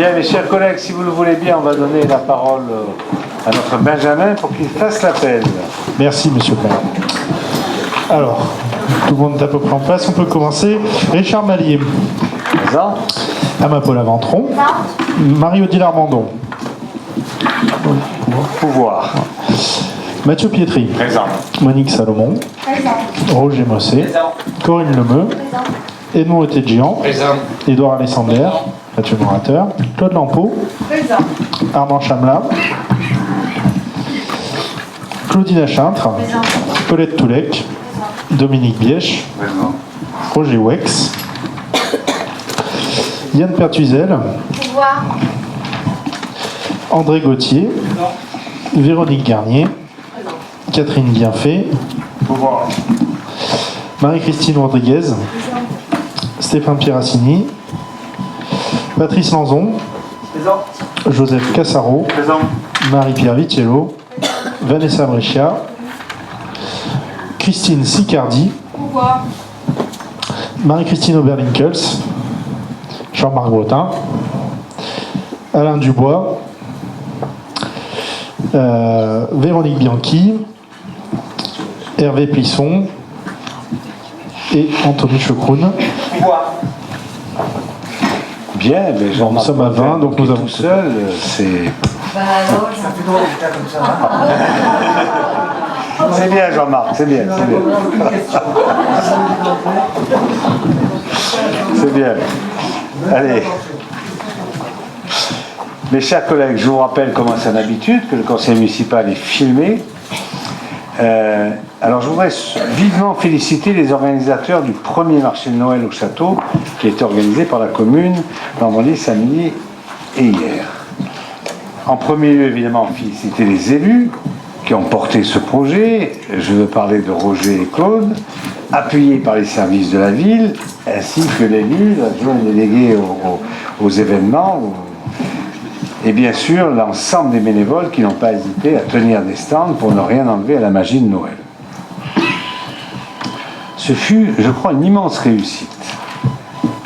Bien, mes chers collègues, si vous le voulez bien, on va donner la parole à notre Benjamin pour qu'il fasse l'appel. Merci, monsieur le maire. Alors, tout le monde est à peu près en place, on peut commencer. Richard Mallier. Présent. Amapola Ventron. Marie-Odile Armandon. Pouvoir. Mathieu Pietri. Présent. Monique Salomon. Présent. Roger Mossé. Présent. Corinne Lemeu. Présent. Edmond Otégian. Présent. Édouard Alessander. Mathieu Morateur. Claude Lampeau. Présent. Armand Chamla. Claudine Achintre. Présent. Paulette Toulec. Dominique Bièche. Présent. Roger Wex. Yann Pertuzel. Pouvoir. André Gauthier. Véronique Garnier. Présent. Catherine Bienfait. Pouvoir. Marie-Christine Rodriguez. Stéphane Pieracini. Patrice Lanzon. Présent. Joseph Cassaro. Présent. Marie-Pierre Vitiello. Vanessa Brescia. Christine Sicardi. Pouvoir. Marie-Christine Oberlinkels. Jean-Marc Bretin. Alain Dubois. Véronique Bianchi. Hervé Plisson. Et Anthony Checroun. Pouvoir. Bien, mais Nous sommes à 20, donc nous avons tout seul, c'est... C'est bien, Jean-Marc, c'est bien, c'est bien. C'est bien. Allez. Mes chers collègues, je vous rappelle, comme c'est une habitude, que le conseil municipal est filmé. Alors je voudrais vivement féliciter les organisateurs du premier marché de Noël au château qui a été organisé par la commune vendredi, samedi et hier. En premier lieu, évidemment, féliciter les élus qui ont porté ce projet. Je veux parler de Roger et Claude, appuyés par les services de la ville, ainsi que l'élu, l'adjoint délégué aux événements, et bien sûr l'ensemble des bénévoles qui n'ont pas hésité à tenir des stands pour ne rien enlever à la magie de Noël. Ce fut, je crois, une immense réussite.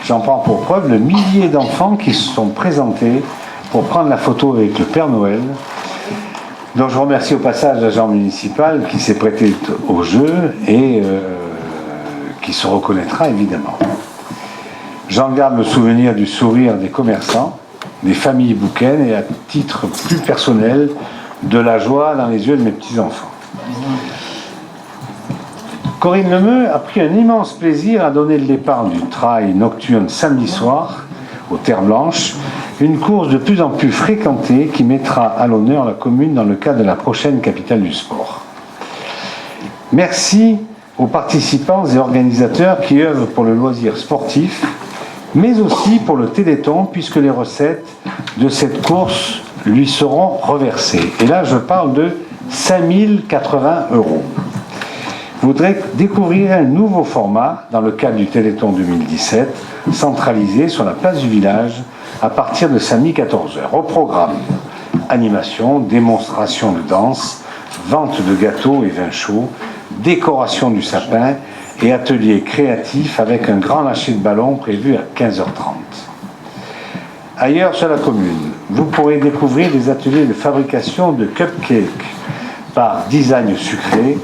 J'en prends pour preuve le millier d'enfants qui se sont présentés pour prendre la photo avec le Père Noël. Donc je remercie au passage l'agent municipal qui s'est prêté au jeu et qui se reconnaîtra évidemment. J'en garde le souvenir du sourire des commerçants, des familles bouquaines et à titre plus personnel de la joie dans les yeux de mes petits-enfants. Corinne Lemeu a pris un immense plaisir à donner le départ du trail nocturne samedi soir aux Terres Blanches, une course de plus en plus fréquentée qui mettra à l'honneur la commune dans le cadre de la prochaine capitale du sport. Merci aux participants et organisateurs qui œuvrent pour le loisir sportif, mais aussi pour le Téléthon, puisque les recettes de cette course lui seront reversées. Et là, je parle de 5 080 €. Vous voudrez découvrir un nouveau format dans le cadre du Téléthon 2017, centralisé sur la place du village à partir de samedi 14 h. Au programme, animation, démonstration de danse, vente de gâteaux et vins chauds, décoration du sapin et atelier créatif avec un grand lâcher de ballon prévu à 15 h 30. Ailleurs sur la commune, vous pourrez découvrir des ateliers de fabrication de cupcakes par Design Sucré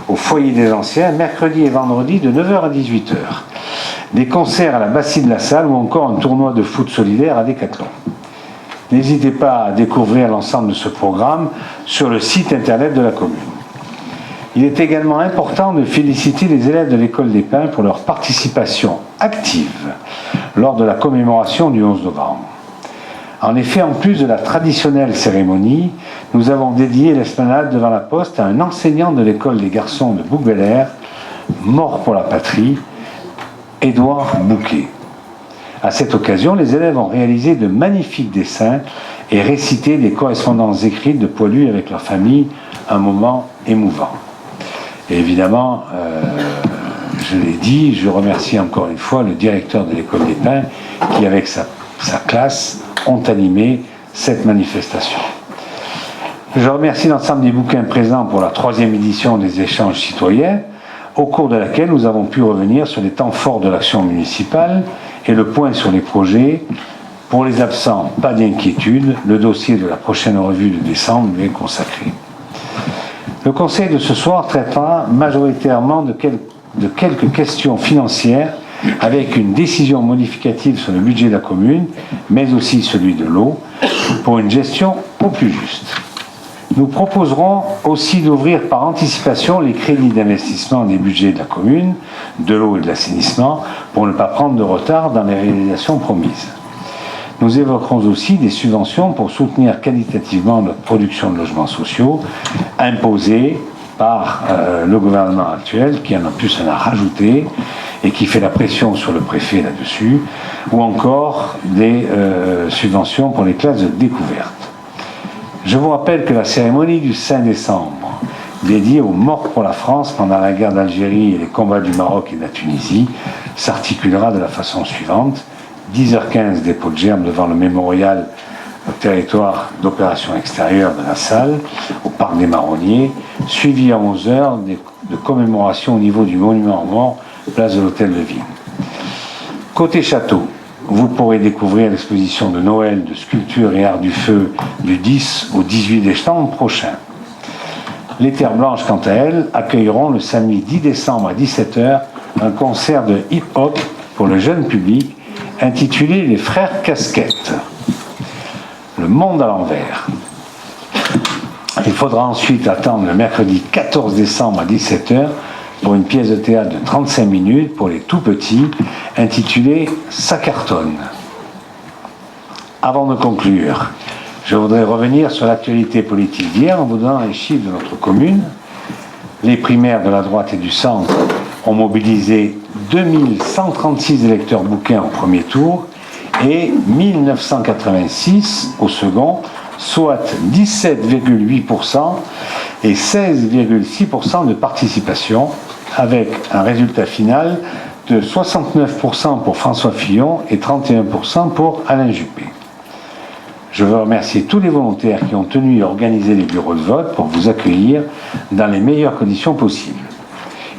au foyer des anciens, mercredi et vendredi de 9 h à 18 h. Des concerts à la Bastille de la Salle ou encore un tournoi de foot solidaire à Décathlon. N'hésitez pas à découvrir l'ensemble de ce programme sur le site internet de la commune. Il est également important de féliciter les élèves de l'école des Pins pour leur participation active lors de la commémoration du 11 novembre. En effet, en plus de la traditionnelle cérémonie, nous avons dédié l'esplanade devant la Poste à un enseignant de l'école des garçons de Bouc-Bel-Air, mort pour la patrie, Édouard Bouquet. À cette occasion, les élèves ont réalisé de magnifiques dessins et récité des correspondances écrites de Poilu avec leur famille, un moment émouvant. Et évidemment, je l'ai dit, je remercie encore une fois le directeur de l'école des Pins qui, avec sa classe, ont animé cette manifestation. Je remercie l'ensemble des bouquins présents pour la 3e édition des échanges citoyens, au cours de laquelle nous avons pu revenir sur les temps forts de l'action municipale et le point sur les projets Pour les absents, pas d'inquiétude, le dossier de la prochaine revue de décembre lui est consacré. Le conseil de ce soir traitera majoritairement de quelques questions financières avec une décision modificative sur le budget de la commune, mais aussi celui de l'eau, pour une gestion au plus juste. Nous proposerons aussi d'ouvrir par anticipation les crédits d'investissement des budgets de la commune, de l'eau et de l'assainissement, pour ne pas prendre de retard dans les réalisations promises. Nous évoquerons aussi des subventions pour soutenir qualitativement notre production de logements sociaux, imposées par le gouvernement actuel, qui en plus en a rajouté et qui fait la pression sur le préfet là-dessus, ou encore des subventions pour les classes de découverte. Je vous rappelle que la cérémonie du 5 décembre, dédiée aux morts pour la France pendant la guerre d'Algérie et les combats du Maroc et de la Tunisie, s'articulera de la façon suivante. 10h15, dépôt de germes devant le mémorial au territoire d'opération extérieure de la salle, au parc des Marronniers, suivi à 11h de commémoration au niveau du monument aux morts, place de l'hôtel de Ville. Côté château, vous pourrez découvrir l'exposition de Noël de sculpture et art du feu du 10 au 18 décembre prochain. Les Terres Blanches, quant à elles, accueilleront le samedi 10 décembre à 17h un concert de hip-hop pour le jeune public intitulé Les Frères Casquettes. Le monde à l'envers. Il faudra ensuite attendre le mercredi 14 décembre à 17h pour une pièce de théâtre de 35 minutes pour les tout petits, intitulée Ça cartonne. Avant de conclure, je voudrais revenir sur l'actualité politique d'hier en vous donnant les chiffres de notre commune. Les primaires de la droite et du centre ont mobilisé 2136 électeurs bouquins au premier tour et 1986 au second, soit 17,8% et 16,6% de participation, avec un résultat final de 69% pour François Fillon et 31% pour Alain Juppé. Je veux remercier tous les volontaires qui ont tenu à organiser les bureaux de vote pour vous accueillir dans les meilleures conditions possibles.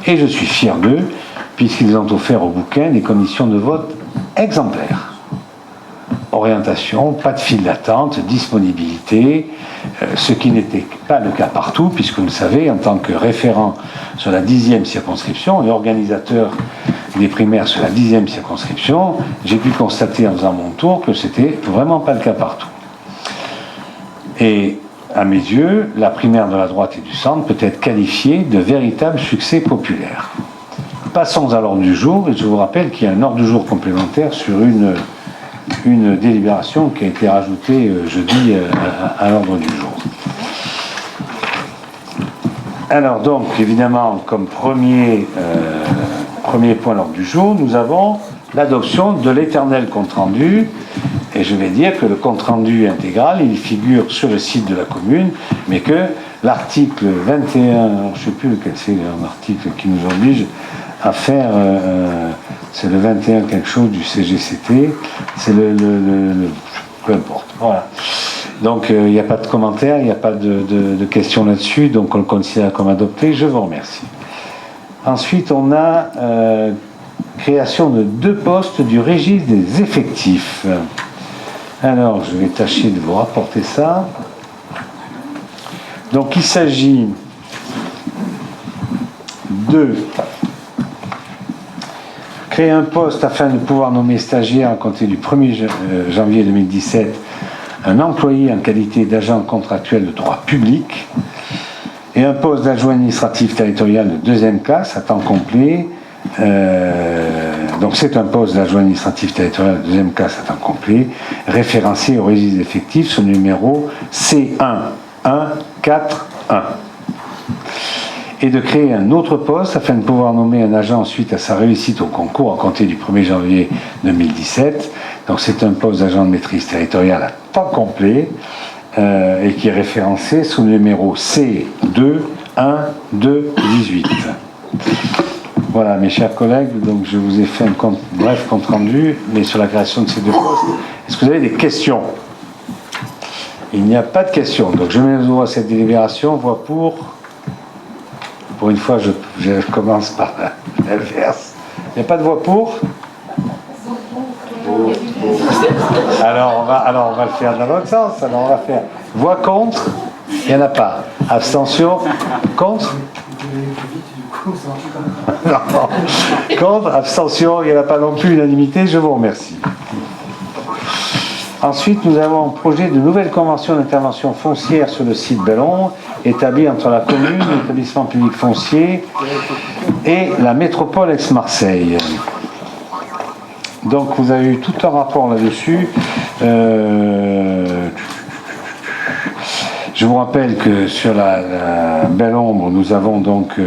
Et je suis fier d'eux, puisqu'ils ont offert au bouquin des conditions de vote exemplaires. Orientation, pas de file d'attente, disponibilité, ce qui n'était pas le cas partout, puisque vous le savez, en tant que référent sur la 10e circonscription et organisateur des primaires sur la 10e circonscription, j'ai pu constater en faisant mon tour que c'était vraiment pas le cas partout. Et à mes yeux, la primaire de la droite et du centre peut être qualifiée de véritable succès populaire. Passons à l'ordre du jour, et je vous rappelle qu'il y a un ordre du jour complémentaire sur une délibération qui a été rajoutée jeudi à l'ordre du jour. Alors donc, évidemment, comme premier point à l'ordre du jour, nous avons l'adoption de l'éternel compte-rendu. Et je vais dire que le compte-rendu intégral, il figure sur le site de la commune, mais que l'article 21, je ne sais plus lequel c'est, un article qui nous oblige à faire, c'est le 21 quelque chose du CGCT, c'est peu importe, voilà. Donc il n'y a pas de commentaires, il n'y a pas de questions là-dessus, donc on le considère comme adopté, je vous remercie. Ensuite, on a création de 2 postes du registre des effectifs. Alors, je vais tâcher de vous rapporter ça. Donc, il s'agit de créer un poste afin de pouvoir nommer stagiaire à compter du 1er janvier 2017 un employé en qualité d'agent contractuel de droit public et un poste d'adjoint administratif territorial de 2e classe à temps complet. Donc c'est un poste d'adjoint administratif territorial de 2e classe à temps complet, référencé au registre effectif sur le numéro C11441. Et de créer un autre poste afin de pouvoir nommer un agent suite à sa réussite au concours à compter du 1er janvier 2017. Donc c'est un poste d'agent de maîtrise territoriale à temps complet et qui est référencé sous le numéro C21218. Voilà, mes chers collègues, donc je vous ai fait un bref compte rendu, mais sur la création de ces 2 postes. Est-ce que vous avez des questions? Il n'y a pas de questions. Donc je mets aux voix cette délibération. Voix pour. Pour une fois, je commence par l'inverse. Il n'y a pas de voix pour? Alors on va le faire dans l'autre sens. Alors on va faire voix contre, il n'y en a pas. Abstention, contre. Non. Contre, abstention, il n'y en a pas non plus, unanimité, je vous remercie. Ensuite, nous avons un projet de nouvelle convention d'intervention foncière sur le site Bellon, établi entre la commune, l'établissement public foncier et la métropole Aix-Marseille. Donc vous avez eu tout un rapport là-dessus. Je vous rappelle que sur la Belle Ombre, nous avons donc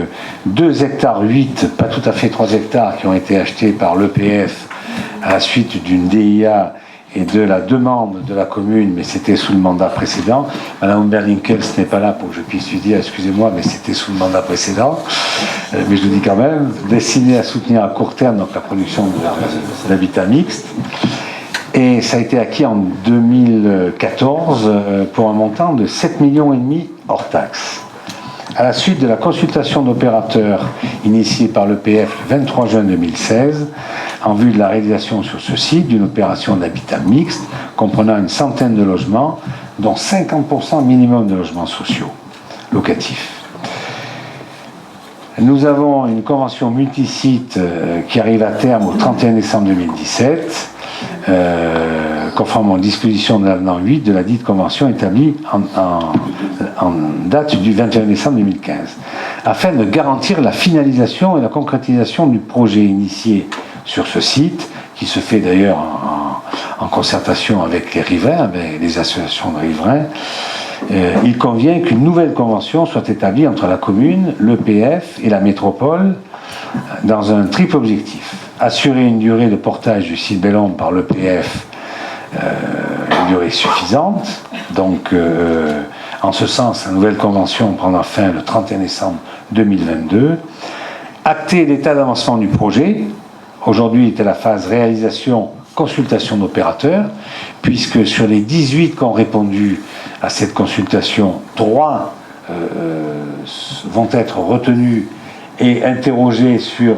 2 hectares 8, pas tout à fait 3 hectares, qui ont été achetés par l'EPF à la suite d'une DIA et de la demande de la commune, mais c'était sous le mandat précédent. Madame Berlinkel, ce n'est pas là pour que je puisse lui dire, excusez-moi, mais c'était sous le mandat précédent. Mais je le dis quand même, destiné à soutenir à court terme donc, la production d'habitat mixte. Et ça a été acquis en 2014 pour un montant de 7,5 millions hors taxes. À la suite de la consultation d'opérateurs initiée par l'EPF le 23 juin 2016, en vue de la réalisation sur ce site d'une opération d'habitat mixte comprenant une centaine de logements, dont 50% minimum de logements sociaux locatifs. Nous avons une convention multisite qui arrive à terme au 31 décembre 2017. Conformément aux dispositions de l'avenant 8 de la dite convention établie en date du 21 décembre 2015, afin de garantir la finalisation et la concrétisation du projet initié sur ce site, qui se fait d'ailleurs en concertation avec les riverains, avec les associations de riverains. Il convient qu'une nouvelle convention soit établie entre la commune, l'EPF et la métropole dans un triple objectif. Assurer une durée de portage du site Belle Ombre par l'EPF, une durée suffisante. Donc, en ce sens, la nouvelle convention prendra fin le 31 décembre 2022. Acter l'état d'avancement du projet. Aujourd'hui était la phase réalisation, consultation d'opérateurs, puisque sur les 18 qui ont répondu à cette consultation, 3 vont être retenus et interrogés sur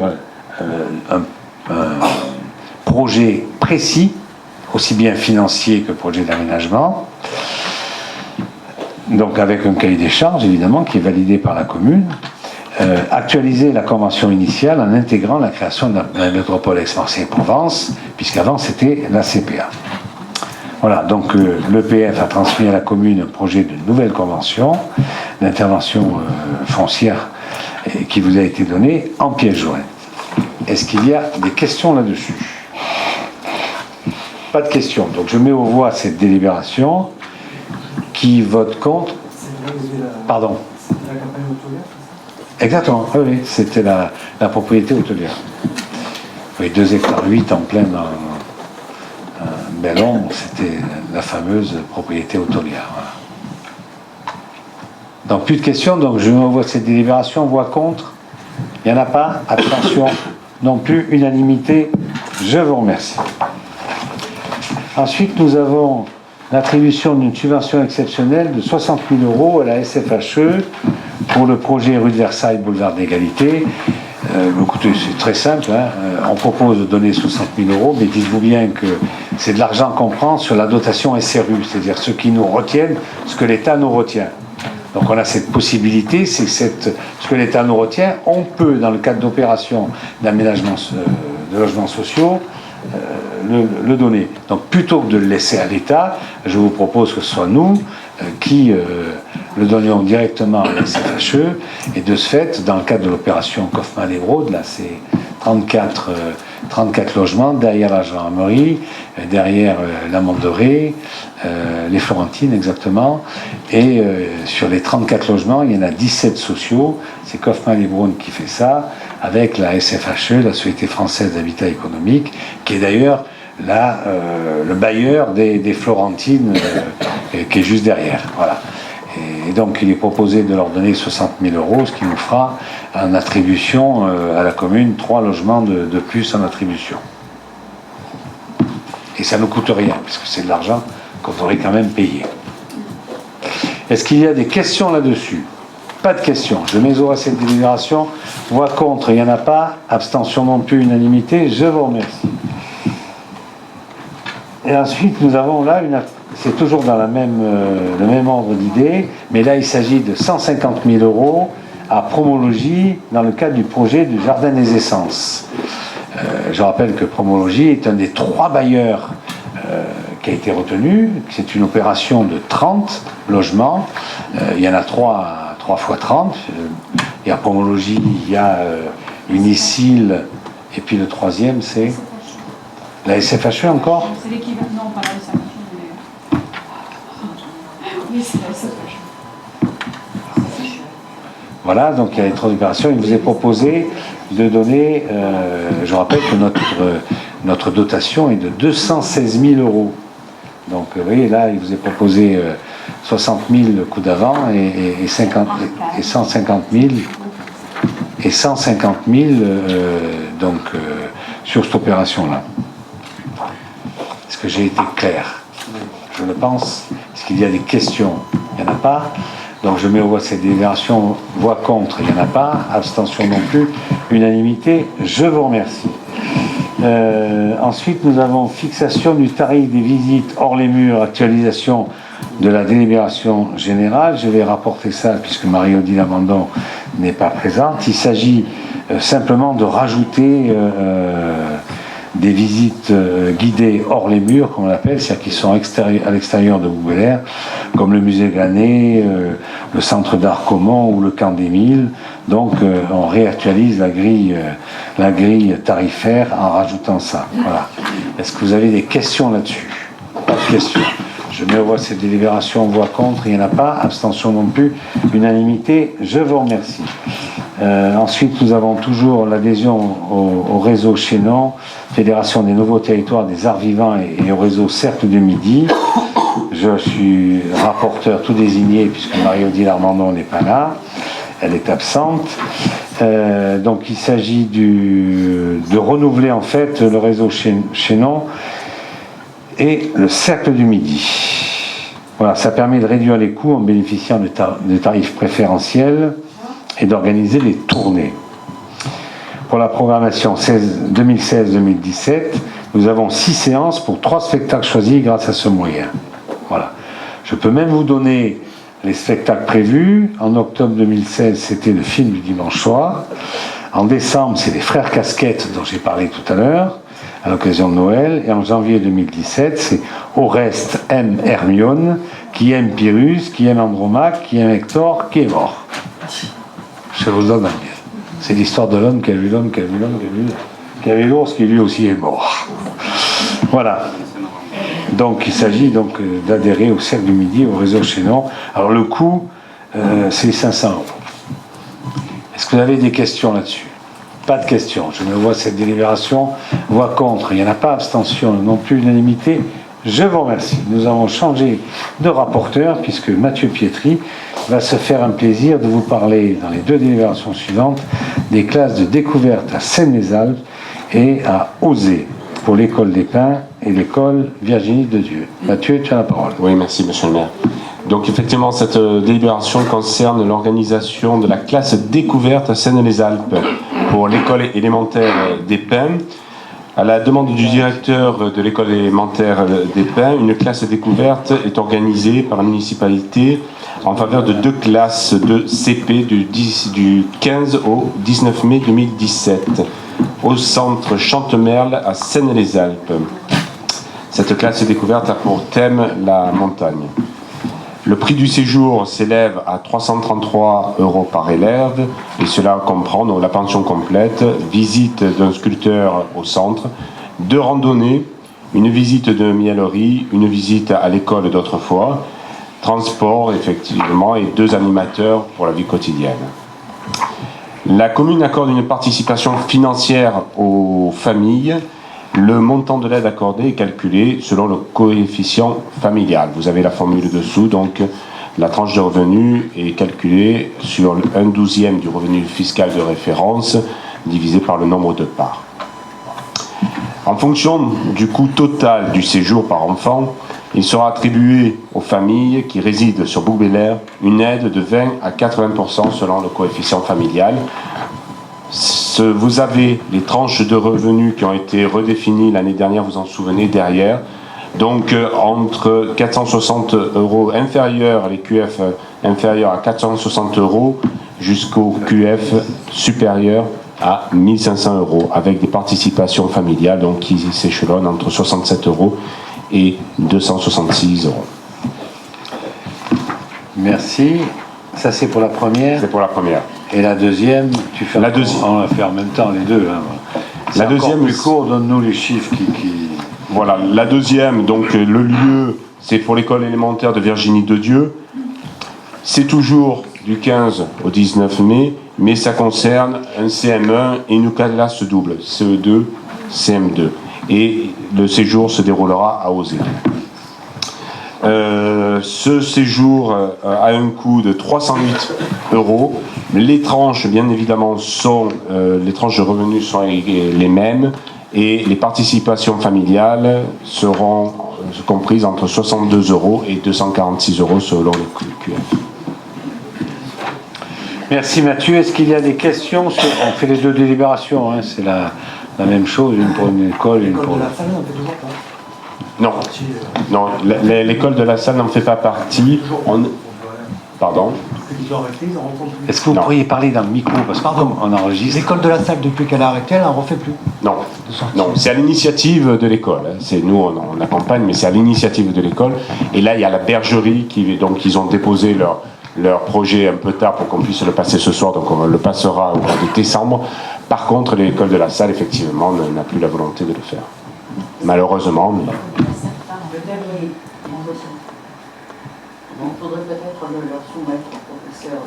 un projet précis, aussi bien financier que projet d'aménagement, donc avec un cahier des charges évidemment qui est validé par la commune. Actualiser la convention initiale en intégrant la création de la métropole Aix-Marseille-Provence, puisqu'avant c'était la CPA. Voilà, donc l'EPF a transmis à la commune un projet de nouvelle convention d'intervention foncière qui vous a été donné en pièce jointe. Est-ce qu'il y a des questions là-dessus? Pas de questions. Donc je mets aux voix cette délibération. Qui vote contre? Pardon. Exactement, oui, c'était la propriété hôtelière. Oui, 2 hectares 8 en plein Belle Ombre, c'était la fameuse propriété hôtelière. Voilà. Donc plus de questions, donc je me vois cette délibération, voix contre. Il n'y en a pas, abstention non plus, unanimité, je vous remercie. Ensuite, nous avons l'attribution d'une subvention exceptionnelle de 60 000 € à la SFHE pour le projet rue de Versailles, boulevard d'égalité. Écoutez, c'est très simple, hein. On propose de donner 60 000 €, mais dites-vous bien que c'est de l'argent qu'on prend sur la dotation SRU, c'est-à-dire ceux qui nous retiennent, ce que l'État nous retient. Donc on a cette possibilité, c'est ce que l'État nous retient, on peut, dans le cadre d'opérations d'aménagement de logements sociaux, le donner. Donc plutôt que de le laisser à l'État, je vous propose que ce soit nous qui le donnions directement à la SFHE, et de ce fait, dans le cadre de l'opération Kaufmann-Hérault, là c'est 34 logements derrière la gendarmerie, derrière la Mondoré, les Florentines exactement, et sur les 34 logements, il y en a 17 sociaux, c'est Kaufmann-Hérault qui fait ça, avec la SFHE, la Société Française d'Habitat Économique, qui est d'ailleurs le bailleur des Florentines, qui est juste derrière. Voilà. Et donc il est proposé de leur donner 60 000 €, ce qui nous fera en attribution à la commune 3 logements de plus en attribution. Et ça ne nous coûte rien, puisque c'est de l'argent qu'on aurait quand même payé. Est-ce qu'il y a des questions là-dessus? Pas de questions. Je mets au voix cette délibération. Voix contre, il n'y en a pas. Abstention non plus, unanimité. Je vous remercie. Et ensuite, nous avons là, c'est toujours dans le même ordre d'idée, mais là, il s'agit de 150 000 € à Promologie dans le cadre du projet du Jardin des Essences. Je rappelle que Promologie est un des 3 bailleurs qui a été retenu. C'est une opération de 30 logements. Il y en a 3 fois 30. Il y a Promologie, il y a Unicil, et puis le 3e, c'est la SFHE encore. C'est l'équivalent, non, pas la SFHE. Oui, c'est la SFHE. Voilà, donc il y a les 3 opérations. Il vous est proposé de donner, je rappelle que notre dotation est de 216 000 €. Donc vous voyez, là, il vous est proposé 60 000 le coup d'avant et 150 000 donc sur cette opération-là. Est-ce que j'ai été clair? Je le pense. Est-ce qu'il y a des questions? Il n'y en a pas. Donc je mets au voie cette délibération. Voix contre, il n'y en a pas. Abstention non plus. Unanimité, je vous remercie. Ensuite, nous avons fixation du tarif des visites hors les murs, actualisation de la délibération générale. Je vais rapporter ça puisque Marie-Odile Amandon n'est pas présente. Il s'agit simplement de rajouter des visites guidées hors les murs, comme on l'appelle, c'est-à-dire qui sont à l'extérieur de Bouguer, comme le musée Glané, le centre d'art Comont ou le camp des Milles. Donc on réactualise la grille tarifaire en rajoutant ça. Voilà. Est-ce que vous avez des questions là-dessus? Pas de questions. Je mets au voie cette délibération, voix contre, il n'y en a pas, abstention non plus, unanimité, je vous remercie. Ensuite, nous avons toujours l'adhésion au réseau Chénon, Fédération des nouveaux territoires des arts vivants et au réseau Cercle du Midi. Je suis rapporteur tout désigné puisque Marie-Odile Armandon n'est pas là, elle est absente. Donc il s'agit de renouveler en fait le réseau Chénon et le Cercle du Midi. Voilà, ça permet de réduire les coûts en bénéficiant de tarifs préférentiels et d'organiser les tournées. Pour la programmation 2016-2017, nous avons 6 séances pour 3 spectacles choisis grâce à ce moyen. Voilà. Je peux même vous donner les spectacles prévus. En octobre 2016, c'était le film du dimanche soir. En décembre, c'est les Frères Casquettes dont j'ai parlé tout à l'heure, à l'occasion de Noël. Et en janvier 2017, c'est Oreste aime Hermione, qui aime Pyrrhus, qui aime Andromaque, qui aime Hector, qui est mort. Je vous donne un lien. C'est l'histoire de l'homme qui a vu l'homme, qui a vu l'homme, qui a vu l'ours, qui lui aussi est mort. Voilà. Donc il s'agit donc d'adhérer au Cercle du Midi, au réseau Chénon. Alors le coût, c'est 500 €. Est-ce que vous avez des questions là-dessus? Pas de questions. Je me vois cette délibération. Voix contre, il n'y en a pas. Abstention non plus, unanimité. Je vous remercie. Nous avons changé de rapporteur puisque Mathieu Pietri va se faire un plaisir de vous parler dans les 2 délibérations suivantes des classes de découverte à Seine-les-Alpes et à Auzé pour l'école des Pins et l'école Virginie de Dieu. Mathieu, tu as la parole. Oui, merci monsieur le maire. Donc effectivement, cette délibération concerne l'organisation de la classe découverte à Seine-les-Alpes pour l'école élémentaire des Pins. À la demande du directeur de l'école élémentaire des Pins, une classe découverte est organisée par la municipalité en faveur de 2 classes de CP du 15 au 19 mai 2017 au centre Chantemerle à Seine-les-Alpes. Cette classe découverte a pour thème la montagne. Le prix du séjour s'élève à 333 € par élève, et cela comprend donc la pension complète, visite d'un sculpteur au centre, 2 randonnées, une visite de miellerie, une visite à l'école d'autrefois, transport effectivement et 2 animateurs pour la vie quotidienne. La commune accorde une participation financière aux familles. Le montant de l'aide accordée est calculé selon le coefficient familial. Vous avez la formule dessous, donc la tranche de revenu est calculée sur 1/12e du revenu fiscal de référence divisé par le nombre de parts. En fonction du coût total du séjour par enfant, il sera attribué aux familles qui résident sur Bouguer une aide de 20 à 80% selon le coefficient familial. Vous avez les tranches de revenus qui ont été redéfinies l'année dernière, vous en souvenez, derrière. Donc entre 460 euros inférieurs, les QF inférieurs à 460 euros, jusqu'au QF supérieur à 1500 euros, avec des participations familiales donc, qui s'échelonnent entre 67 euros et 266 euros. Merci. Ça, c'est pour la première. C'est pour la première. Et la deuxième, tu fais La deuxième. On va faire en même temps les deux. Hein. La deuxième, plus court, donne-nous les chiffres qui... Voilà, la deuxième, donc le lieu, c'est pour l'école élémentaire de Virginie de Dieu. C'est toujours du 15 au 19 mai, mais ça concerne un CM1 et une classe double, CE2, CM2. Et le séjour se déroulera à Auzé. Ce séjour a un coût de 308 euros. Les tranches, bien évidemment, les tranches de revenus sont les mêmes et les participations familiales seront comprises entre 62 euros et 246 euros selon les QF. Merci Mathieu. Est-ce qu'il y a des questions On fait les deux délibérations, hein. C'est la même chose, une pour une école et une pour... Non, non, l'école de la salle n'en fait pas partie. Pardon. Est-ce que vous pourriez parler dans le micro parce qu'on enregistre? L'école de la salle, depuis qu'elle a arrêté, elle n'en refait plus. Non, non, c'est à l'initiative de l'école. C'est nous, on accompagne, mais c'est à l'initiative de l'école. Et là, il y a la bergerie donc ils ont déposé leur projet un peu tard pour qu'on puisse le passer ce soir, donc on le passera au mois de décembre. Par contre, l'école de la salle, effectivement, n'a plus la volonté de le faire. Malheureusement. Mais... On faudrait peut-être leur soumettre au professeur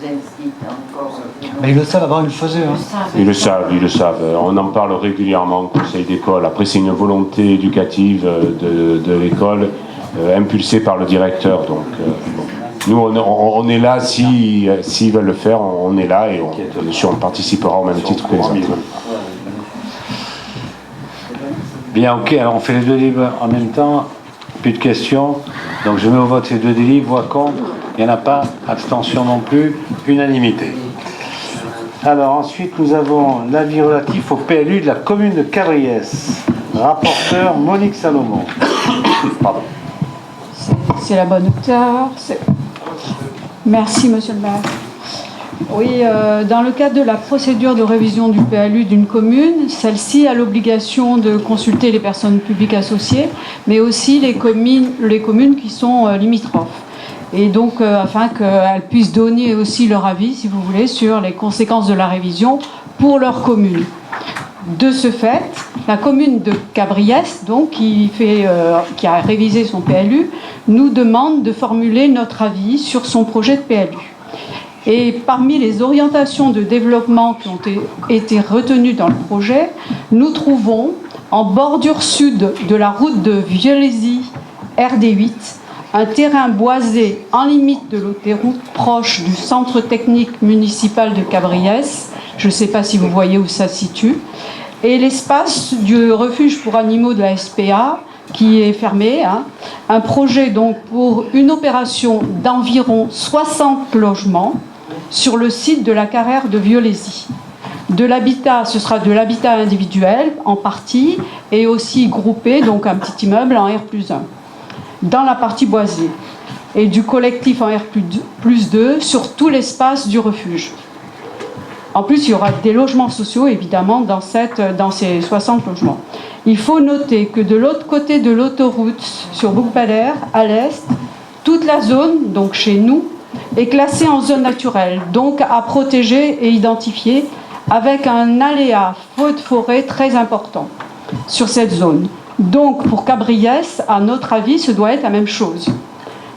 Zelski encore. Mais ils le savent, avant ils le faisaient. Hein. Ils le savent. On en parle régulièrement au conseil d'école. Après, c'est une volonté éducative de l'école, impulsée par le directeur. Donc, nous, on est là, s'ils veulent le faire, on est là et bien sûr, on participera au même titre que les autres. Bien, ok, alors on fait les deux délibres en même temps. Plus de questions. Donc je mets au vote ces deux délibres. Voix contre. Il n'y en a pas. Abstention non plus. Unanimité. Alors ensuite, nous avons l'avis relatif au PLU de la commune de Cabriès. Rapporteur Monique Salomon. Pardon. C'est la bonne hauteur. Merci, monsieur le maire. Oui, dans le cadre de la procédure de révision du PLU d'une commune, celle-ci a l'obligation de consulter les personnes publiques associées, mais aussi les communes qui sont limitrophes. Et donc, afin qu'elles puissent donner aussi leur avis, si vous voulez, sur les conséquences de la révision pour leur commune. De ce fait, la commune de Cabriès, donc, qui a révisé son PLU, nous demande de formuler notre avis sur son projet de PLU. Et parmi les orientations de développement qui ont été retenues dans le projet, nous trouvons en bordure sud de la route de Violésy, RD8, un terrain boisé en limite de l'autoroute proche du centre technique municipal de Cabriès. Je ne sais pas si vous voyez où ça se situe. Et l'espace du refuge pour animaux de la SPA qui est fermé. Hein. Un projet donc pour une opération d'environ 60 logements sur le site de la carrière de Violésy. De l'habitat, ce sera de l'habitat individuel en partie et aussi groupé, donc un petit immeuble en R+1 dans la partie boisée et du collectif en R+2 sur tout l'espace du refuge. En plus, il y aura des logements sociaux, évidemment, dans ces 60 logements. Il faut noter que de l'autre côté de l'autoroute, sur Bouc-Bel-Air, à l'est, toute la zone, donc chez nous, est classée en zone naturelle, donc à protéger et identifier, avec un aléa feu de forêt très important sur cette zone. Donc, pour Cabriès, à notre avis, ce doit être la même chose.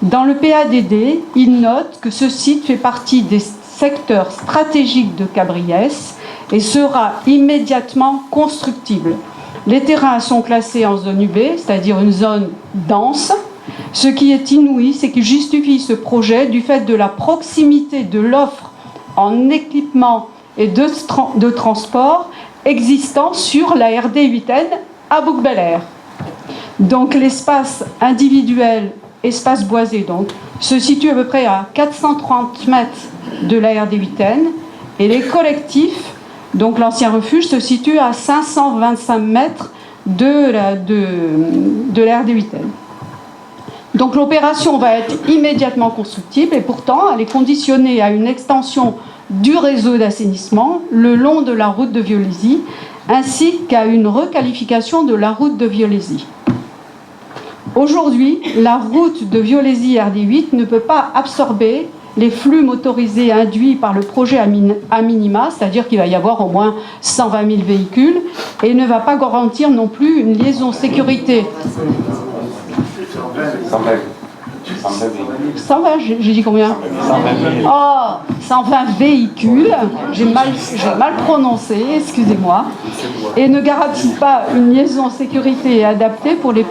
Dans le PADD, il note que ce site fait partie des secteurs stratégiques de Cabriès et sera immédiatement constructible. Les terrains sont classés en zone UB, c'est-à-dire une zone dense. Ce qui est inouï, c'est qu'il justifie ce projet du fait de la proximité de l'offre en équipement et de transport existant sur la RD 8N à Bouc-Bel-Air. Donc l'espace individuel, espace boisé donc, se situe à peu près à 430 mètres de la RD 8N et les collectifs, donc l'ancien refuge, se situe à 525 mètres de la RD8N. Donc l'opération va être immédiatement constructible et pourtant elle est conditionnée à une extension du réseau d'assainissement le long de la route de Violésy ainsi qu'à une requalification de la route de Violésy. Aujourd'hui, la route de Violésy RD8 ne peut pas absorber les flux motorisés induits par le projet à minima, c'est-à-dire qu'il va y avoir au moins 120 000 véhicules, et ne va pas garantir non plus une liaison sécurité. 120, j'ai dit combien? 120 véhicules, j'ai mal prononcé, excusez-moi, et ne garantit pas une liaison sécurité adaptée pour les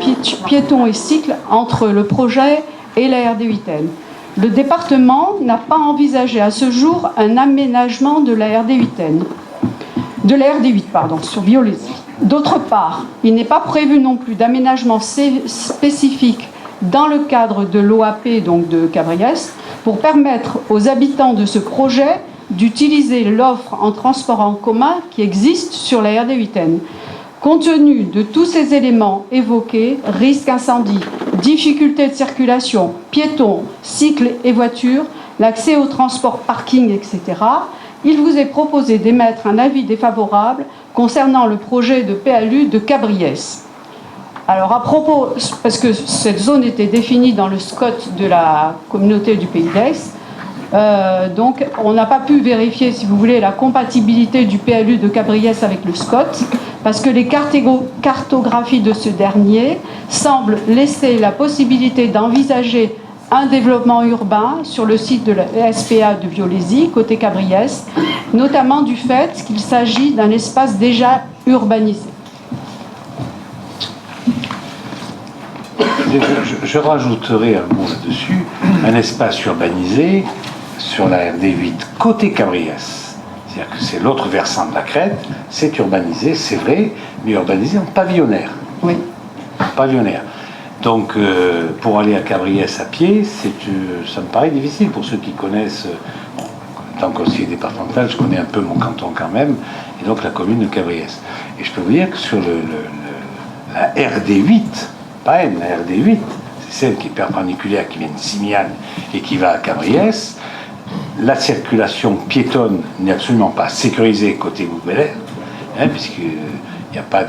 piétons et cycles entre le projet et la RD8N. Le département n'a pas envisagé à ce jour un aménagement de la RD8N, sur Violésy. D'autre part, il n'est pas prévu non plus d'aménagement spécifique dans le cadre de l'OAP, donc de Cabriès, pour permettre aux habitants de ce projet d'utiliser l'offre en transport en commun qui existe sur la RD8N. Compte tenu de tous ces éléments évoqués, risque incendie, difficultés de circulation, piétons, cycles et voitures, l'accès au transport parking, etc., il vous est proposé d'émettre un avis défavorable concernant le projet de PLU de Cabriès. Alors à propos, parce que cette zone était définie dans le SCOT de la communauté du Pays d'Aix, donc on n'a pas pu vérifier, si vous voulez, la compatibilité du PLU de Cabriès avec le SCOT, parce que les cartographies de ce dernier semblent laisser la possibilité d'envisager un développement urbain sur le site de la SPA de Violésy, côté Cabriès, notamment du fait qu'il s'agit d'un espace déjà urbanisé. Je rajouterai un mot là-dessus, un espace urbanisé sur la RD8 côté Cabriès. C'est-à-dire que c'est l'autre versant de la crête, c'est urbanisé, c'est vrai, mais urbanisé en pavillonnaire. Oui. Pavillonnaire. Donc, pour aller à Cabriès à pied, ça me paraît difficile pour ceux qui connaissent. En tant que conseiller départemental, je connais un peu mon canton quand même, et donc la commune de Cabriès. Et je peux vous dire que sur la RD8, pas N, la RD8, c'est celle qui est perpendiculaire, qui vient de Simiane et qui va à Cabriès, la circulation piétonne n'est absolument pas sécurisée côté Bouc-Bel-Air, puisqu'il n'y a pas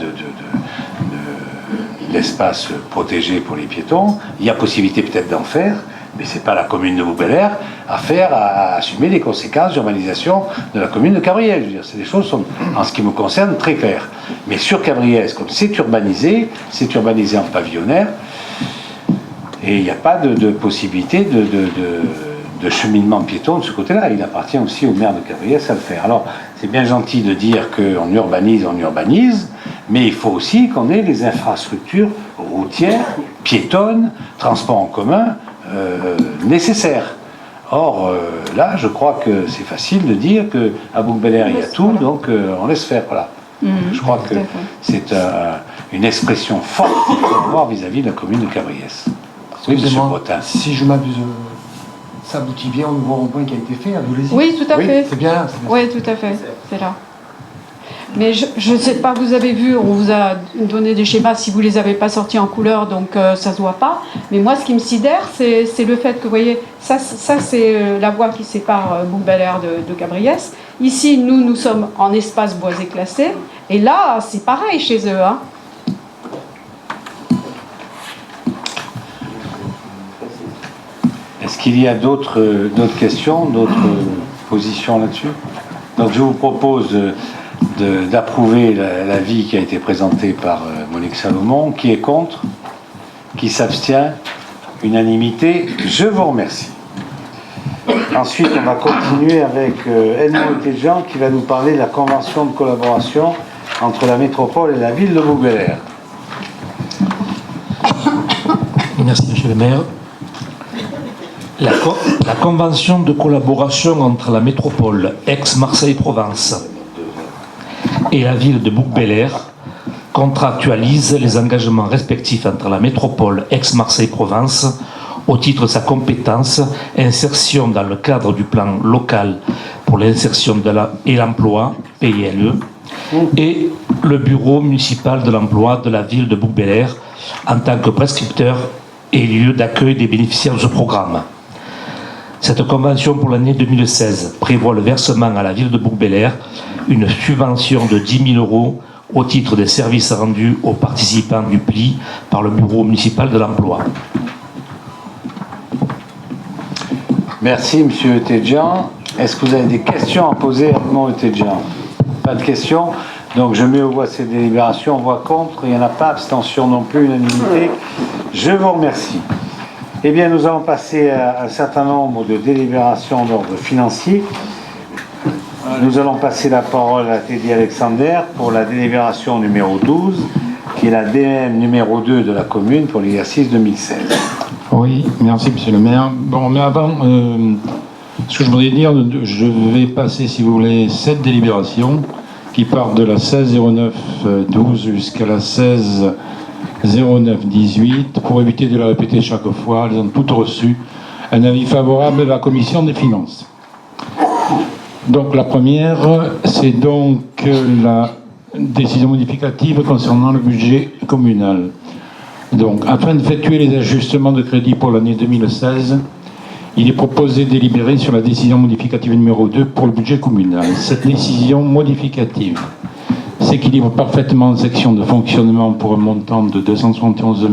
d'espace protégé pour les piétons. Il y a possibilité peut-être d'en faire, mais ce n'est pas la commune de Bouc-Bel-Air à assumer les conséquences d'urbanisation de la commune de Cabriès. Je veux dire, les choses sont, en ce qui me concerne, très claires. Mais sur Cabriès, comme c'est urbanisé en pavillonnaire, et il n'y a pas de possibilité de cheminement piéton de ce côté-là. Il appartient aussi au maire de Cabriès à le faire. Alors, c'est bien gentil de dire qu'on urbanise, mais il faut aussi qu'on ait les infrastructures routières, piétonnes, transports en commun nécessaires. Or, là, je crois que c'est facile de dire qu'à Bouc-Bel-Air, il y a tout, donc on laisse faire. Voilà. Je crois que c'est une expression forte à avoir vis-à-vis de la commune de Cabriès. Oui, monsieur Bretin. Si je m'abuse, ça aboutit bien au nouveau rond-point qui a été fait à Violésy. Oui, tout à fait. C'est bien là. Oui, tout à fait. C'est là. Mais je ne sais pas, vous avez vu, on vous a donné des schémas si vous ne les avez pas sortis en couleur, donc ça ne se voit pas. Mais moi, ce qui me sidère, c'est le fait que, vous voyez, ça c'est la voie qui sépare Bouc-Bel-Air de Cabriès. Ici, nous sommes en espace boisé classé. Et là, c'est pareil chez eux. Hein. Est-ce qu'il y a d'autres questions, d'autres positions là-dessus? Donc je vous propose d'approuver l'avis qui a été présenté par Monique Salomon. Qui est contre? Qui s'abstient? Unanimité. Je vous remercie. Ensuite, on va continuer avec Edmond Téjean qui va nous parler de la convention de collaboration entre la métropole et la ville de Bouc-Bel-Air. Merci, monsieur le maire. La convention de collaboration entre la métropole Aix-Marseille-Provence et la ville de Bouc-Bel-Air contractualise les engagements respectifs entre la métropole Aix-Marseille-Provence au titre de sa compétence insertion dans le cadre du plan local pour l'insertion et l'emploi, PILE, et le bureau municipal de l'emploi de la ville de Bouc-Bel-Air en tant que prescripteur et lieu d'accueil des bénéficiaires de ce programme. Cette convention pour l'année 2016 prévoit le versement à la ville de Bouc-Bel-Air une subvention de 10 000 € au titre des services rendus aux participants du PLI par le bureau municipal de l'emploi. Merci, Monsieur Etédjian. Est-ce que vous avez des questions à poser à Edmond Etédjian? Pas de questions. Donc je mets aux voix ces délibérations. Voix contre, il n'y en a pas. Abstention non plus, unanimité. Je vous remercie. Eh bien, nous allons passer à un certain nombre de délibérations d'ordre financier. Nous allons passer la parole à Teddy Alexander pour la délibération numéro 12, qui est la DM numéro 2 de la commune pour l'exercice 2016. Oui, merci Monsieur le maire. Bon, mais avant, ce que je voudrais dire, je vais passer, si vous voulez, 7 délibérations qui partent de la 16-09-12 jusqu'à la 16-09-18 pour éviter de la répéter chaque fois. Elles ont toutes reçu un avis favorable de la commission des finances. Donc la première, c'est donc la décision modificative concernant le budget communal. Donc, afin d'effectuer les ajustements de crédit pour l'année 2016, il est proposé de délibérer sur la décision modificative numéro 2 pour le budget communal. Cette décision modificative s'équilibre parfaitement en section de fonctionnement pour un montant de 271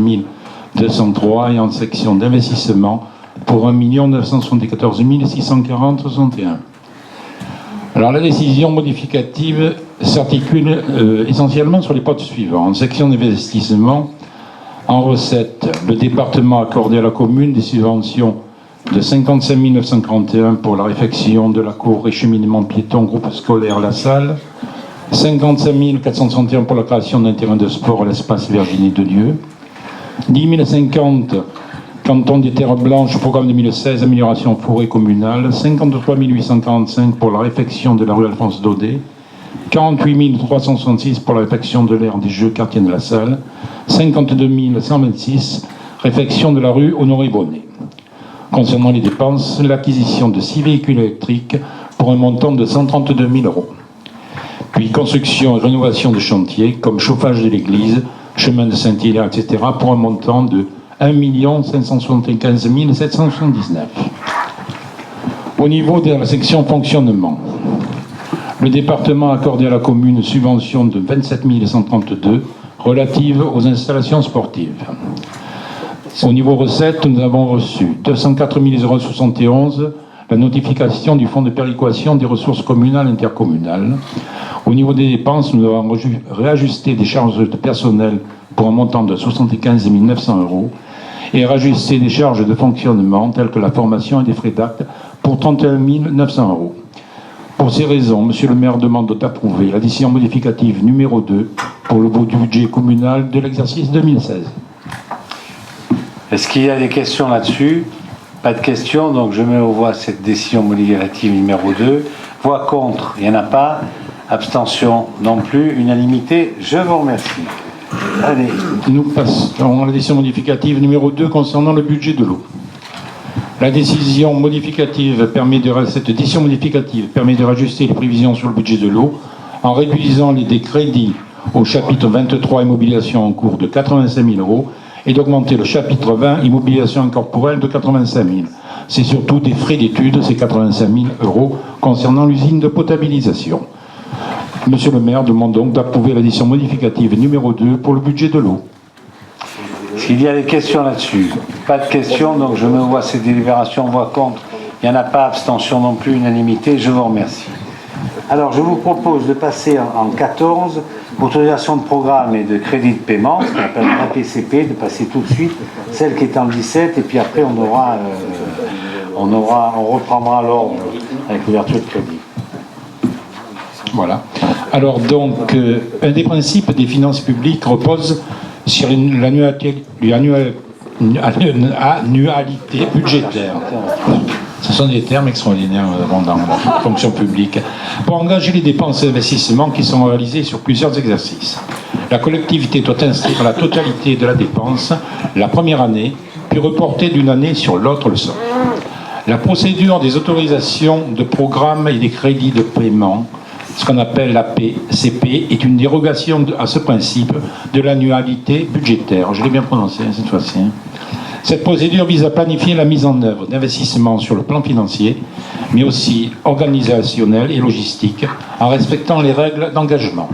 203 et en section d'investissement pour 1 974 640,61. Alors la décision modificative s'articule essentiellement sur les postes suivants. En section d'investissement, en recette, le département a accordé à la commune des subventions de 55 941 pour la réfection de la cour et cheminement piéton groupe scolaire La Salle, 55 461 pour la création d'un terrain de sport à l'espace Virginie de Dieu, 10 050 canton des terres blanches, programme 2016, amélioration forêt communale, 53 845 pour la réfection de la rue Alphonse Daudet, 48 366 pour la réfection de l'aire des Jeux quartier de La Salle, 52 126 réfection de la rue Honoré Bonnet. Concernant les dépenses, l'acquisition de 6 véhicules électriques pour un montant de 132 000 €. Puis construction et rénovation de chantiers comme chauffage de l'église, chemin de Saint-Hilaire, etc. pour un montant de 1 575 779. Au niveau de la section fonctionnement, le département a accordé à la commune une subvention de 27 132 relative aux installations sportives. Au niveau recettes, nous avons reçu 204 071 la notification du fonds de péréquation des ressources communales et intercommunales. Au niveau des dépenses, nous avons réajusté des charges de personnel pour un montant de 75 900 € et rajusté des charges de fonctionnement telles que la formation et des frais d'acte pour 31 900 €. Pour ces raisons, Monsieur le maire demande d'approuver la décision modificative numéro 2 pour le budget communal de l'exercice 2016. Est-ce qu'il y a des questions là-dessus? Pas de questions, donc je mets aux voix cette décision modificative numéro 2. Voix contre, il n'y en a pas. Abstention non plus. Unanimité, je vous remercie. Allez. Nous passons à la décision modificative numéro 2 concernant le budget de l'eau. La décision modificative cette décision modificative permet de rajuster les prévisions sur le budget de l'eau en réduisant les crédits au chapitre 23 immobilisation en cours de 85 000 € et d'augmenter le chapitre 20 immobilisation incorporelle de 85 000. C'est surtout des frais d'études, c'est 85 000 € concernant l'usine de potabilisation. Monsieur le maire demande donc d'approuver la décision modificative numéro 2 pour le budget de l'eau. Est-ce qu'il y a des questions là-dessus? Pas de questions, donc je me vois ces délibérations, voix contre. Il n'y en a pas, abstention non plus, unanimité, je vous remercie. Alors je vous propose de passer en 14, autorisation de programme et de crédit de paiement, ce qu'on appelle un APCP, de passer tout de suite, celle qui est en 17, et puis après on reprendra l'ordre avec l'ouverture de crédit. Voilà. Alors donc, un des principes des finances publiques repose sur l'annualité budgétaire. Ce sont des termes extraordinaires dans la fonction publique. Pour engager les dépenses d'investissement qui sont réalisées sur plusieurs exercices. La collectivité doit inscrire la totalité de la dépense la première année, puis reporter d'une année sur l'autre le sol. La procédure des autorisations de programme et des crédits de paiement ce qu'on appelle la PCP, est une dérogation à ce principe de l'annualité budgétaire. Je l'ai bien prononcé cette fois-ci. Cette procédure vise à planifier la mise en œuvre d'investissements sur le plan financier, mais aussi organisationnel et logistique, en respectant les règles d'engagement.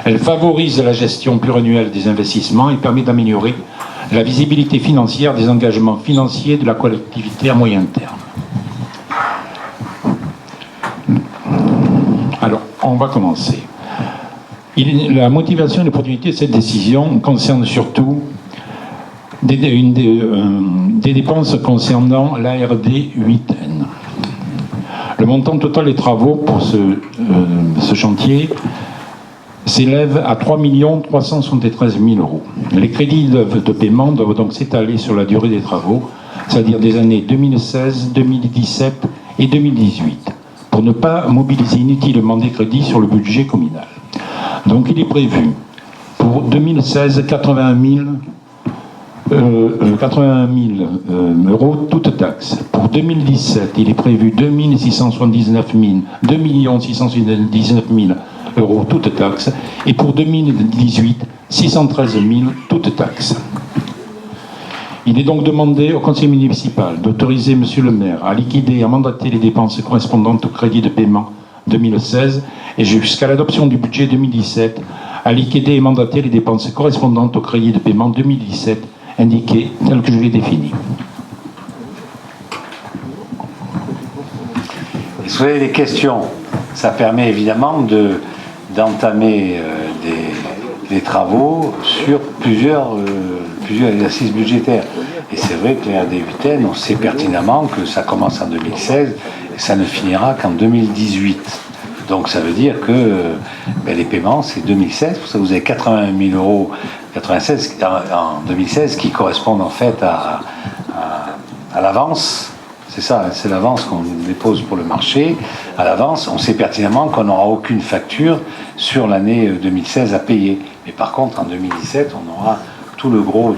Elle favorise la gestion pluriannuelle des investissements et permet d'améliorer la visibilité financière des engagements financiers de la collectivité à moyen terme. Alors, on va commencer. La motivation et l'opportunité de cette décision concerne surtout des dépenses concernant l'ARD 8N. Le montant total des travaux pour ce chantier s'élève à 3 373 000 euros. Les crédits de paiement doivent donc s'étaler sur la durée des travaux, c'est-à-dire des années 2016, 2017 et 2018, pour ne pas mobiliser inutilement des crédits sur le budget communal. Donc il est prévu pour 2016 80 000 euros toutes taxes. Pour 2017, il est prévu 2 679 000 euros toutes taxes. Et pour 2018, 613 000 toutes taxes. Il est donc demandé au conseil municipal d'autoriser Monsieur le maire à liquider et à mandater les dépenses correspondantes au crédit de paiement 2016 et jusqu'à l'adoption du budget 2017 à liquider et mandater les dépenses correspondantes au crédit de paiement 2017 indiqué tel que je l'ai défini. Et si vous avez des questions, ça permet évidemment d'entamer des travaux sur plusieurs exercices budgétaires. Et c'est vrai que les RD8N, on sait pertinemment que ça commence en 2016 et ça ne finira qu'en 2018. Donc ça veut dire que les paiements, c'est 2016. Pour ça, vous avez 81 000 euros 96, en 2016 qui correspondent en fait à l'avance. C'est ça, c'est l'avance qu'on dépose pour le marché. À l'avance, on sait pertinemment qu'on n'aura aucune facture sur l'année 2016 à payer. Mais par contre, en 2017, on aura tout le gros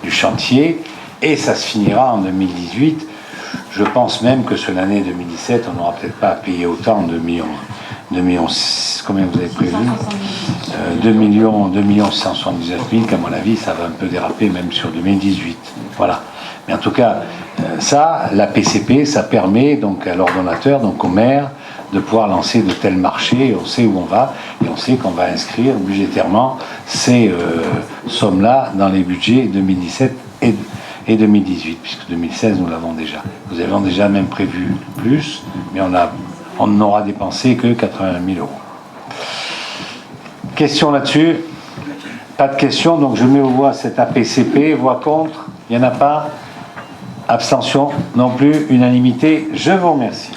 du chantier et ça se finira en 2018. Je pense même que sur l'année 2017, on n'aura peut-être pas à payer autant de millions. Combien vous avez prévu 2 679 000, qu'à mon avis, ça va un peu déraper même sur 2018. Voilà. Mais en tout cas, ça, la PCP, ça permet donc à l'ordonnateur, donc au maire, de pouvoir lancer de tels marchés. On sait où on va et on sait qu'on va inscrire budgétairement ces sommes-là dans les budgets 2017 et 2018, puisque 2016, nous l'avons déjà. Nous avons déjà même prévu plus, mais on n'aura dépensé que 80 000 euros. Question là-dessus? Pas de questions, donc je mets aux voix cette APCP. Voix contre? Il n'y en a pas. Abstention non plus. Unanimité. Je vous remercie.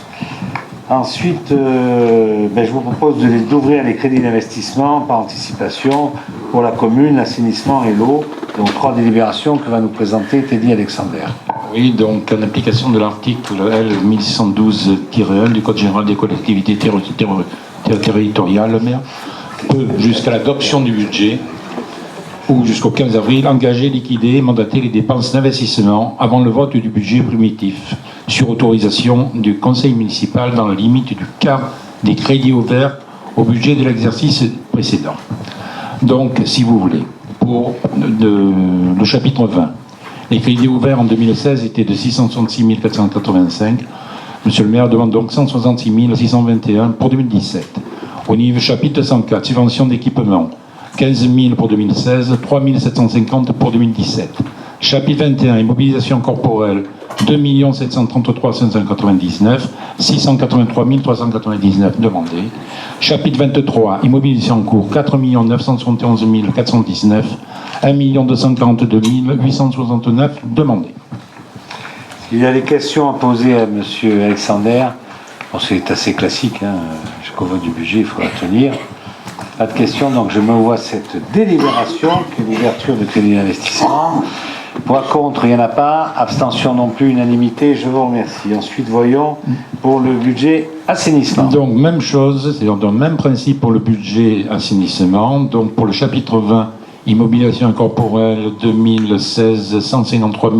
Ensuite, je vous propose d'ouvrir les crédits d'investissement par anticipation pour la commune, l'assainissement et l'eau. Donc 3 délibérations que va nous présenter Teddy Alexander. Oui, donc en application de l'article L 1612-1 du Code général des collectivités territoriales, le maire peut, jusqu'à l'adoption du budget ou jusqu'au 15 avril, engager, liquider et mandater les dépenses d'investissement avant le vote du budget primitif, sur autorisation du conseil municipal dans la limite du quart des crédits ouverts au budget de l'exercice précédent. Donc, si vous voulez, pour le chapitre 20, les crédits ouverts en 2016 étaient de 666 485. Monsieur le maire demande donc 166 621 pour 2017. Au niveau chapitre 104, subvention d'équipement, 15 000 pour 2016, 3 750 pour 2017. Chapitre 21, immobilisation corporelle, 2 733 599, 683 399 demandés. Chapitre 23, immobilisation en cours, 4 971 419, 1 242 869 demandés. Il y a des questions à poser à M. Alexander. Bon, c'est assez classique, jusqu'au vote du budget, il faudra tenir. Pas de questions, donc je me vois cette délibération, qui est l'ouverture de crédit d'investissement. Voix contre, il n'y en a pas. Abstention non plus, unanimité, je vous remercie. Ensuite, voyons pour le budget assainissement. Donc, même chose, c'est-à-dire le même principe pour le budget assainissement. Donc, pour le chapitre 20, immobilisation corporelle, 2016, 153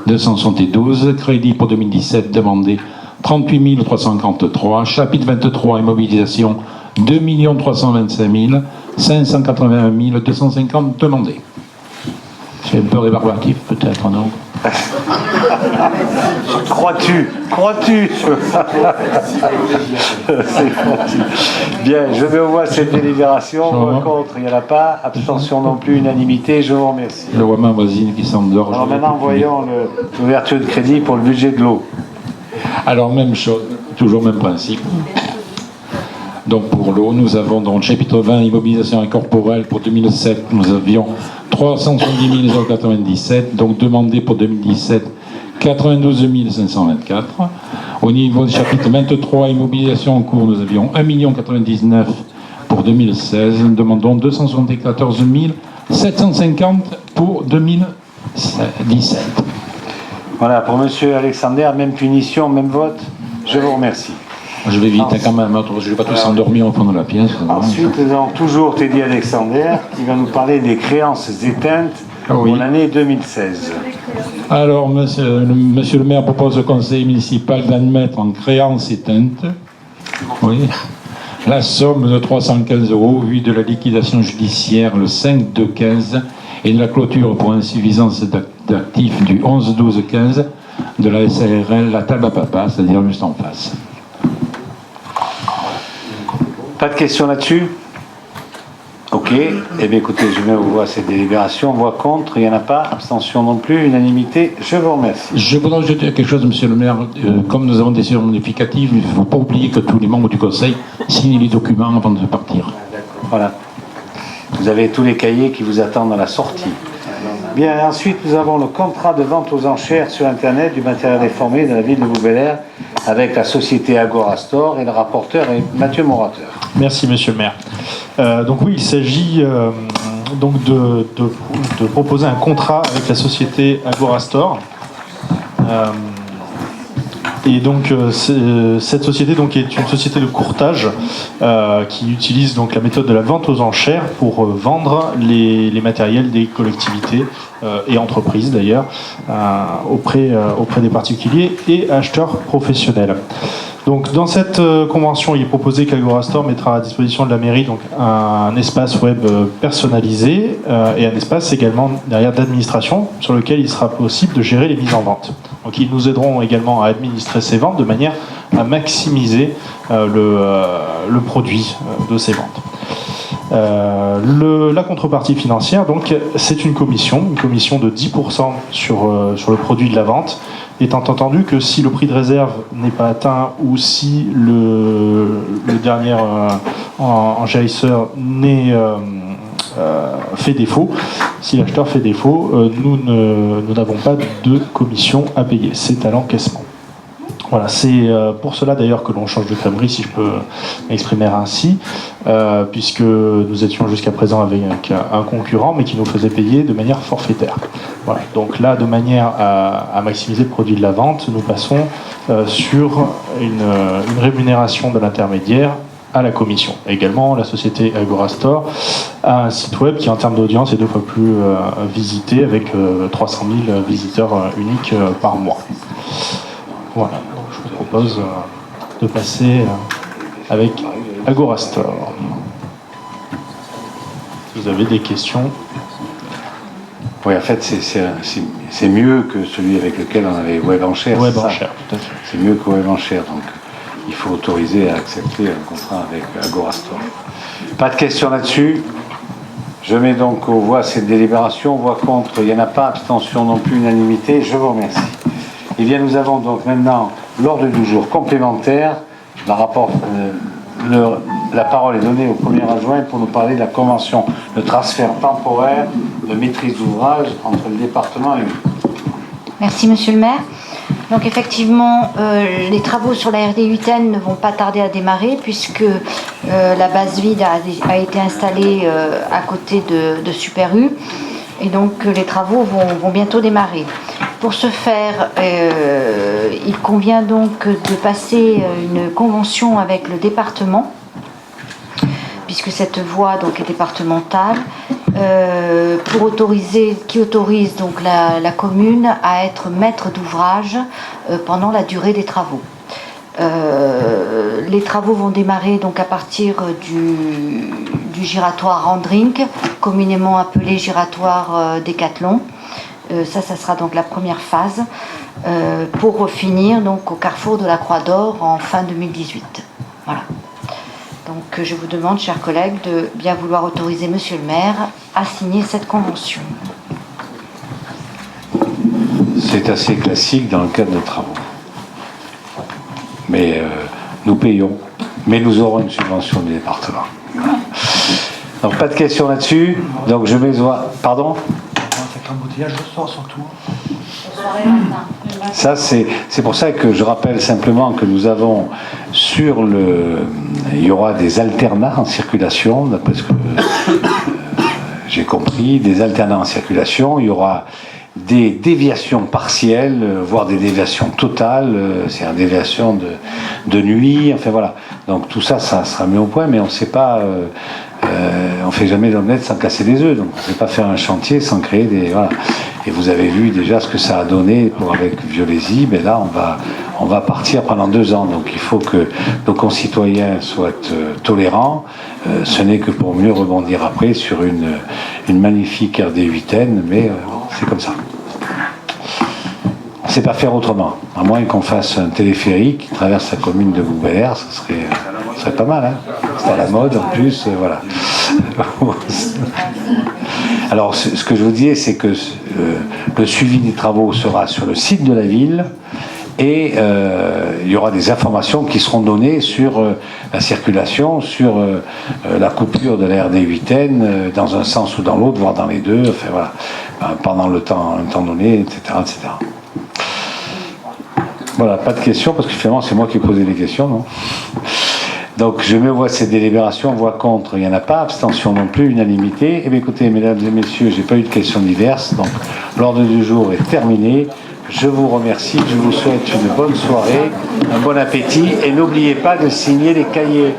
272. Crédit pour 2017 demandé 38 343. Chapitre 23, immobilisation, 2 325 581 250 demandés. C'est un peu rébarbatif, peut-être, non? Crois-tu Bien, je mets au voie cette délibération. Voix contre, il n'y en a pas. Abstention non plus, unanimité. Je vous remercie. Je vois ma voisine qui s'endort. Alors maintenant, voyons l'ouverture de crédit pour le budget de l'eau. Alors, même chose, toujours même principe. Donc, pour l'eau, nous avons dans le chapitre 20, immobilisation incorporelle, pour 2007, nous avions 370 097, donc demandé pour 2017, 92 524. Au niveau du chapitre 23, immobilisation en cours, nous avions 1 99 000 pour 2016. Nous demandons 274 750 pour 2017. Voilà, pour monsieur Alexander, même punition, même vote. Je vous remercie. Je vais vite quand même, je ne vais pas tous s'endormir au fond de la pièce. Ensuite, nous avons toujours Teddy Alexander qui va nous parler des créances éteintes pour l'année 2016. Alors, monsieur le maire propose au conseil municipal d'admettre en créance éteinte la somme de 315 € vue de la liquidation judiciaire le 5/2/15 et de la clôture pour insuffisance d'actifs du 11/12/15 de la SARL La Table à Papa, c'est-à-dire juste en face. Pas de questions là-dessus? Ok. Eh bien, écoutez, je mets au voie cette délibération. Voix contre, il n'y en a pas. Abstention non plus. Unanimité. Je vous remercie. Je voudrais ajouter quelque chose, monsieur le maire. Comme nous avons des décisions modificatives, il ne faut pas oublier que tous les membres du conseil signent les documents avant de partir. Voilà. Vous avez tous les cahiers qui vous attendent à la sortie. Bien, ensuite, nous avons le contrat de vente aux enchères sur Internet du matériel réformé de la ville de Bouc-Bel-Air avec la société Agorastore, et le rapporteur est Mathieu Morateur. Merci, monsieur le maire. Donc oui, il s'agit donc de proposer un contrat avec la société Agorastore. Et donc cette société donc est une société de courtage qui utilise donc la méthode de la vente aux enchères pour vendre les matériels des collectivités et entreprises d'ailleurs auprès des particuliers et acheteurs professionnels. Donc dans cette convention, il est proposé qu'Agorastore mettra à disposition de la mairie donc un espace web personnalisé et un espace également derrière d'administration sur lequel il sera possible de gérer les mises en vente. Donc ils nous aideront également à administrer ces ventes de manière à maximiser le produit de ces ventes. La contrepartie financière, donc, c'est une commission de 10% sur le produit de la vente, étant entendu que si le prix de réserve n'est pas atteint ou si le dernier enchérisseur fait défaut, si l'acheteur fait défaut, nous n'avons pas de commission à payer, c'est à l'encaissement. Voilà, c'est pour cela d'ailleurs que l'on change de crèmerie, si je peux m'exprimer ainsi, puisque nous étions jusqu'à présent avec un concurrent, mais qui nous faisait payer de manière forfaitaire. Voilà, donc là, de manière à maximiser le produit de la vente, nous passons sur une rémunération de l'intermédiaire à la commission. Également, la société Agorastore a un site web qui, en termes d'audience, est 2 fois plus visité, avec 300 000 visiteurs uniques par mois. Voilà, donc je vous propose de passer avec Agorastore. Si vous avez des questions. Oui, en fait, c'est mieux que celui avec lequel on avait Web Enchères. Web Enchères, tout à fait. C'est mieux que Web Enchères, donc il faut autoriser à accepter un contrat avec Agorastore. Pas de questions là-dessus. Je mets donc aux voix cette délibération. Voix contre, il n'y en a pas. Abstention non plus, unanimité. Je vous remercie. Eh bien, nous avons donc maintenant l'ordre du jour complémentaire. La parole est donnée au premier adjoint pour nous parler de la convention de transfert temporaire de maîtrise d'ouvrage entre le département et nous. Merci, monsieur le maire. Donc effectivement, les travaux sur la RD 8N ne vont pas tarder à démarrer puisque la base vide a été installée à côté de Super U. Et donc les travaux vont bientôt démarrer. Pour ce faire, il convient donc de passer une convention avec le département, puisque cette voie donc est départementale, qui autorise donc la commune à être maître d'ouvrage pendant la durée des travaux. Les travaux vont démarrer donc à partir du giratoire Randrink, communément appelé giratoire Décathlon. Ça sera donc la première phase, pour finir donc au carrefour de la Croix d'Or en fin 2018. Voilà. Donc je vous demande, chers collègues, de bien vouloir autoriser Monsieur le maire à signer cette convention. C'est assez classique dans le cadre de travaux. Mais nous payons, mais nous aurons une subvention du département. Voilà. Donc pas de questions là-dessus. Donc je vais voir. Pardon ? C'est un embouteillage le soir surtout. Ça, c'est pour ça que je rappelle simplement que nous avons sur le... Il y aura des alternats en circulation, d'après ce que j'ai compris, des alternats en circulation. Il y aura des déviations partielles, voire des déviations totales, c'est-à-dire déviations de nuit, enfin voilà. Donc tout ça, ça sera mis au point, mais on ne sait pas... on fait jamais d'omelette sans casser des œufs, donc on ne peut pas faire un chantier sans créer des... Voilà. Et vous avez vu déjà ce que ça a donné avec Violesi, mais là on va partir pendant 2 ans, donc il faut que nos concitoyens soient tolérants, ce n'est que pour mieux rebondir après sur une magnifique RD8N, mais c'est comme ça. On ne sait pas faire autrement, à moins qu'on fasse un téléphérique qui traverse la commune de Bouc-Bel-Air, ce serait pas mal, hein. C'est à la mode en plus, voilà. Alors ce que je vous disais, c'est que le suivi des travaux sera sur le site de la ville et il y aura des informations qui seront données sur la circulation, sur la coupure de la RD8N dans un sens ou dans l'autre, voire dans les deux, enfin voilà, pendant un temps donné, etc., etc. Voilà, pas de questions, parce que finalement c'est moi qui ai posé les questions, non ? Donc je me vois ces délibérations, voix contre, il n'y en a pas, abstention non plus, unanimité. Eh bien écoutez, mesdames et messieurs, j'ai pas eu de questions diverses, donc l'ordre du jour est terminé. Je vous remercie, je vous souhaite une bonne soirée, un bon appétit, et n'oubliez pas de signer les cahiers.